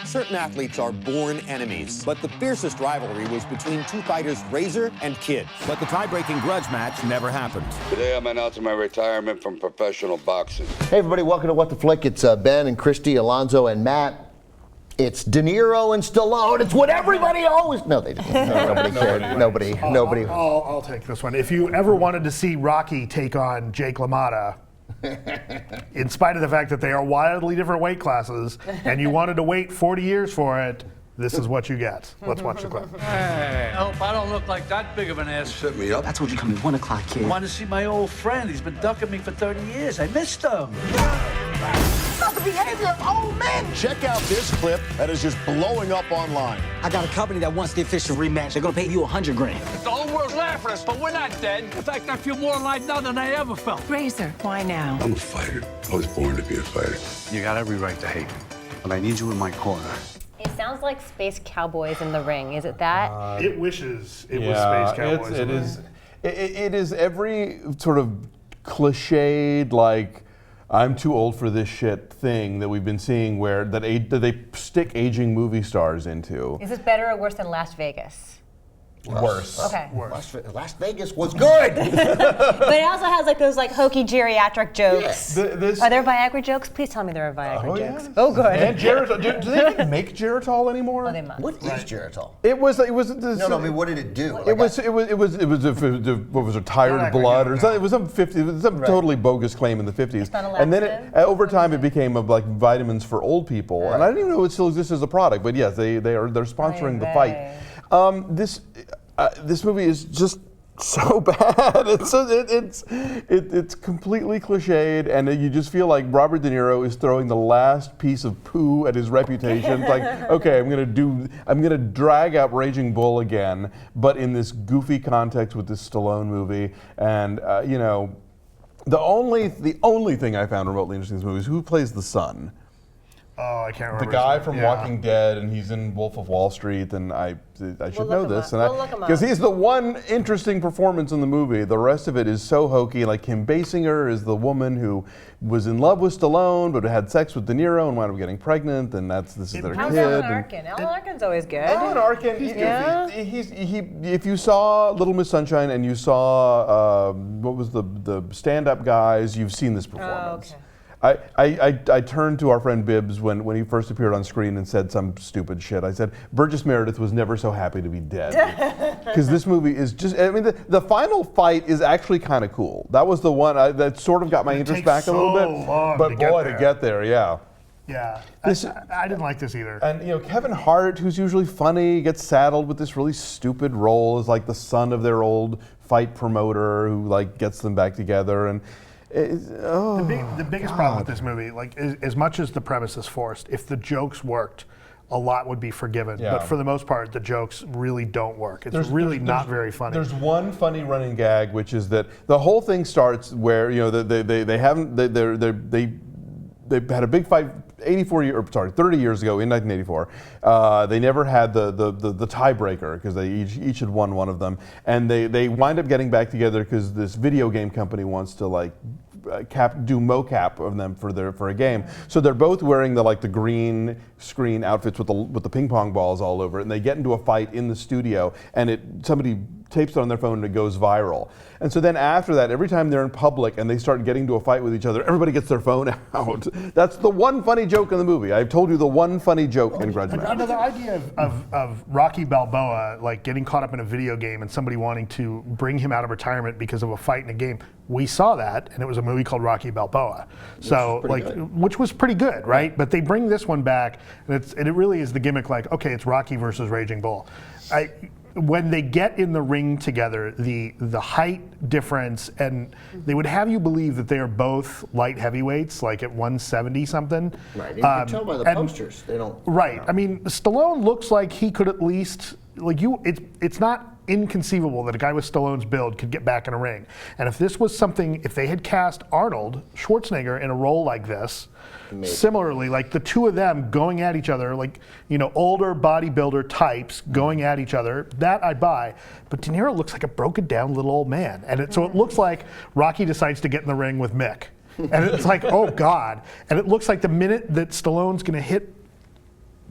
Certain athletes are born enemies, but the fiercest rivalry was between two fighters, Razor and Kid. But the tie-breaking Grudge match never happened. Today I'm announcing my retirement from professional boxing. Hey everybody, welcome to What the Flick. It's Ben and Christy, Alonso and Matt. It's De Niro and Stallone. It's what everybody always... No, they didn't. No, nobody cared. Nobody. I'll take this one. If you ever wanted to see Rocky take on Jake LaMotta, in spite of the fact that they are wildly different weight classes, and you wanted to wait 40 years for it, this is what you get. Let's watch the clip. Hey, I hope I don't look like that big of an ass. Set me up. I told you to come at 1 o'clock, kid. I want to see my old friend. He's been ducking me for 30 years. I missed him. Not the behavior of old men. Check out this clip that is just blowing up online. I got a company that wants the official rematch. They're gonna pay you $100 grand. The whole world's laughing at us, but we're not dead. In fact, I feel more alive now than I ever felt. Razor, why now? I'm a fighter. I was born to be a fighter. You got every right to hate me, but I need you in my corner. It sounds like Space Cowboys in the Ring. Is it that? It wishes it was Space Cowboys. It is every sort of cliched, like, I'm too old for this shit thing that we've been seeing where that they stick aging movie stars into. Is this better or worse than Las Vegas? Worse. Okay. Las Vegas was good. But it also has like those like hokey geriatric jokes. Yes. Are there Viagra jokes? Please tell me there are Viagra jokes. Yeah. Oh, good. And Geritol. Do they even make Geritol anymore? Oh, they must. What is Geritol? It was. No, I mean, what did it do? It was what was it, tired blood or something? It was some totally bogus claim in the 50s. It's not a and then laxative? over time it became like vitamins for old people. Right. And I didn't even know it still exists as a product, but yes, they're sponsoring the fight. This movie is just so bad. It's completely cliched, and you just feel like Robert De Niro is throwing the last piece of poo at his reputation. It's like, okay, I'm gonna drag out Raging Bull again, but in this goofy context with this Stallone movie, and the only thing I found remotely interesting in this movie is who plays the son. Oh, I can't remember. The guy from Walking Dead, and he's in Wolf of Wall Street, and I should know this, because he's the one interesting performance in the movie. The rest of it is so hokey. Like Kim Basinger is the woman who was in love with Stallone, but had sex with De Niro and wound up getting pregnant, and this is their How's kid. Alan Arkin? Alan Arkin's always good. Alan Arkin, if you saw Little Miss Sunshine and you saw what was the stand-up guys, you've seen this performance. Oh, okay. I turned to our friend Bibbs when he first appeared on screen and said some stupid shit. I said, Burgess Meredith was never so happy to be dead. Because this movie is just, I mean, the final fight is actually kind of cool. That was the one that sort of got my interest back a little bit. But boy, to get there, yeah. Yeah, I didn't like this either. And Kevin Hart, who's usually funny, gets saddled with this really stupid role as like the son of their old fight promoter who like gets them back together. And the biggest problem with this movie, like as much as the premise is forced, if the jokes worked, a lot would be forgiven. Yeah. But for the most part, the jokes really don't work. It's really not very funny. There's one funny running gag, which is that the whole thing starts where they had a big fight 30 years ago in 1984. They never had the tiebreaker because they each had won one of them, and they wind up getting back together because this video game company wants to like do mocap of them for a game. So they're both wearing the green screen outfits with the ping pong balls all over it, and they get into a fight in the studio, and somebody tapes it on their phone and it goes viral. And so then after that, every time they're in public and they start getting into a fight with each other, everybody gets their phone out. That's the one funny joke in the movie. I've told you the one funny joke in Grudge Match. The idea of Rocky Balboa like getting caught up in a video game and somebody wanting to bring him out of retirement because of a fight in a game, we saw that, and it was a movie called Rocky Balboa. Which was pretty good, right? But they bring this one back, and it really is the gimmick like, okay, it's Rocky versus Raging Bull. When they get in the ring together, the height difference, and they would have you believe that they are both light heavyweights, like at 170 something. Right, you can tell by the posters. They don't. Right, I mean, Stallone looks like he could at least, it's not inconceivable that a guy with Stallone's build could get back in a ring. And if this was something, if they had cast Arnold Schwarzenegger in a role like this, similarly, like the two of them going at each other, like, older bodybuilder types going at each other, that I'd buy. But De Niro looks like a broken down little old man. And so it looks like Rocky decides to get in the ring with Mick. And it's like, oh God. And it looks like the minute that Stallone's gonna hit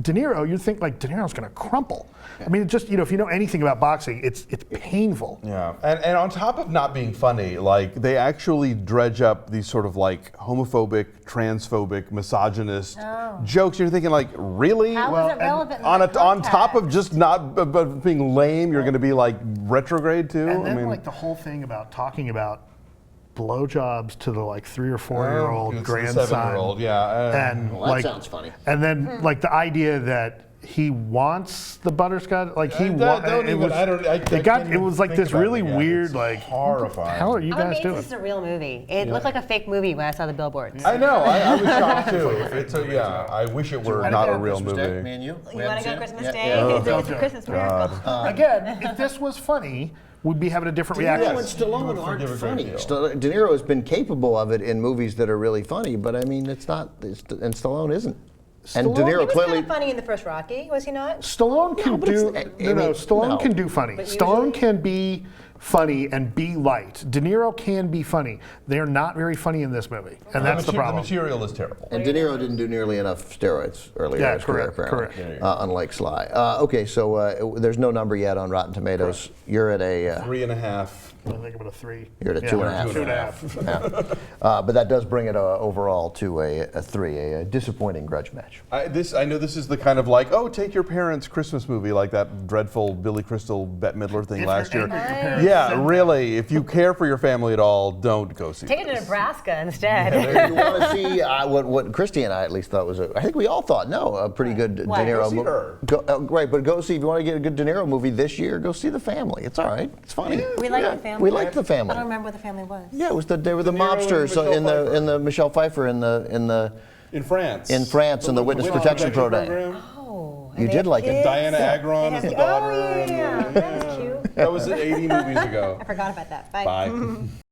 De Niro, you'd think like De Niro's going to crumple. I mean, just if you know anything about boxing, it's painful. Yeah, and on top of not being funny, like they actually dredge up these sort of like homophobic, transphobic, misogynist jokes. You're thinking like, really? How is it relevant? On top of just not being lame, you're going to be like retrograde too. And then like the whole thing about talking about blowjobs to the like 3 or 4 year old grandson. 7-year-old, yeah. And well, like, that sounds funny. And then like the idea that he wants the butterscotch, like he wants. It was like this really weird, like horrifying. How are you guys doing? This is a real movie. It looked like a fake movie when I saw the billboards. I know. I was shocked too. I wish it were not a real movie. Me and you? You want to go Christmas Day? It's a Christmas miracle. Again, if this was funny, we'd be having a different De Niro reaction. and Stallone aren't funny. De Niro has been capable of it in movies that are really funny, but I mean, it's not, and Stallone isn't. And De He Niro was clearly. kind of funny in the first Rocky, was he not? Stallone can do. Stallone can do funny. Stallone can be funny and be light. De Niro can be funny. They're not very funny in this movie, and that's the problem. The material is terrible. And De Niro didn't do nearly enough steroids earlier in his career, apparently. Correct. Unlike Sly. Okay, so there's no number yet on Rotten Tomatoes. Correct. You're at a 3.5. I think about a 3. You're at a 2.5. 2.5. But that does bring it overall to a 3, a disappointing Grudge match. I know this is the kind of like, take your parents' Christmas movie, like that dreadful Billy Crystal, Bette Midler thing last year. Yeah, really. If you care for your family at all, don't go see it. Take it to Nebraska instead. You want to see what Christy and I at least thought was I think we all thought, a pretty good De Niro movie. Right, but go see, if you want to get a good De Niro movie this year, go see The Family. It's all right. It's funny. We like The Family. We liked The Family. I don't remember what The Family was. Yeah, it was they were the mobsters in the Michelle Pfeiffer in France. In France, in the Witness Protection Program. Oh. You did like it. Diana Agron as the daughter. Oh, yeah. That's cute. That was 80 movies ago. I forgot about that. Bye. Bye.